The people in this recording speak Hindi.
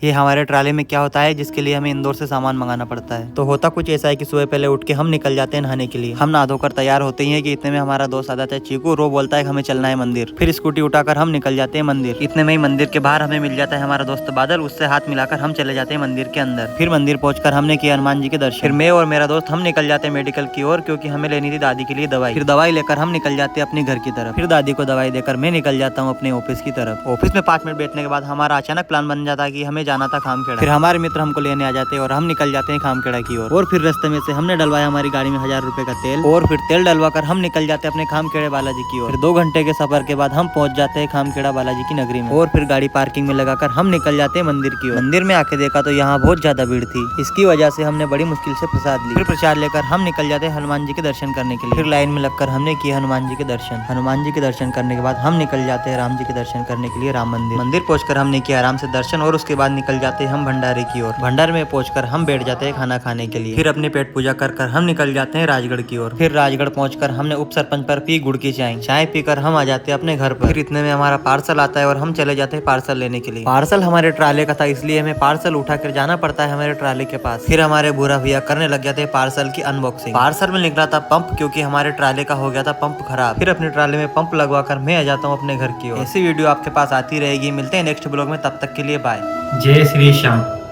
ये हमारे ट्राले में क्या होता है जिसके लिए हमें इंदौर से सामान मंगाना पड़ता है। तो होता कुछ ऐसा है कि सुबह पहले उठ के हम निकल जाते हैं नहाने के लिए। हम नहा धोकर तैयार होते हैं कि इतने में हमारा दोस्त आ जाता है चीकू, रो बोलता है हमें चलना है मंदिर। फिर स्कूटी उठाकर हम निकल जाते हैं मंदिर। इतने में ही मंदिर के बाहर हमें मिल जाता है हमारा दोस्त बादल, उससे हाथ मिलाकर हम चले जाते हैं मंदिर के अंदर। फिर मंदिर पहुंचकर हमने किया हनुमान जी के दर्शन। फिर मैं और मेरा दोस्त हम निकल जाते हैं मेडिकल की ओर, क्योंकि हमें लेनी थी दादी के लिए दवाई। फिर दवाई लेकर हम निकल जाते हैं अपने घर की तरफ। फिर दादी को दवाई देकर मैं निकल जाता हूँ अपने ऑफिस की तरफ। ऑफिस में 5 मिनट बैठने के बाद हमारा अचानक प्लान बन जाता है कि हमें जाना था खामखेड़ा। फिर हमारे मित्र हमको लेने आ जाते हैं और हम निकल जाते हैं खामखेड़ा की ओर। और फिर रास्ते में से हमने डलवाया हमारी गाड़ी में 1000 रुपए का तेल, और फिर तेल डलवा कर हम निकल जाते हैं अपने खामखेड़ा बालाजी की ओर। फिर 2 घंटे के सफर के बाद हम पहुंच जाते हैं खामखेड़ा बालाजी की नगरी में। और फिर गाड़ी पार्किंग में लगाकर हम निकल जाते हैं मंदिर की ओर। मंदिर में आके देखा तो यहाँ बहुत ज्यादा भीड़ थी, इसकी वजह से हमने बड़ी मुश्किल से प्रसाद ली। फिर प्रसाद लेकर हम निकल जाते हैं हनुमान जी के दर्शन करने के लिए। फिर लाइन में लगकर हमने किया हनुमान जी के दर्शन। हनुमान जी के दर्शन करने के बाद हम निकल जाते हैं राम जी के दर्शन करने के लिए राम मंदिर। मंदिर पहुंचकर हमने किया आराम से दर्शन, और उसके बाद निकल जाते हैं हम भंडारे की ओर। भंडारे में पहुंचकर हम बैठ जाते हैं खाना खाने के लिए। फिर अपने पेट पूजा कर हम निकल जाते हैं राजगढ़ की ओर। फिर राजगढ़ पहुंचकर हमने उप सरपंच पर पी गुड़ की चाय पीकर हम आ जाते हैं अपने घर पर। फिर इतने में हमारा पार्सल आता है और हम चले जाते हैं पार्सल लेने के लिए। पार्सल हमारे ट्राले का था, इसलिए हमें पार्सल उठा कर जाना पड़ता है हमारे ट्राले के पास। फिर हमारे बुरा भैया करने लग जाते हैं पार्सल की अनबॉक्सिंग। पार्सल में निकला था पंप, क्योंकि हमारे ट्राले का हो गया था पंप खराब। फिर अपने ट्राले में पंप लगवा कर मैं आ जाता हूँ अपने घर की ओर। ऐसी वीडियो आपके पास आती रहेगी। मिलते हैं नेक्स्ट ब्लॉग में, तब तक के लिए बाय। जय श्री श्याम।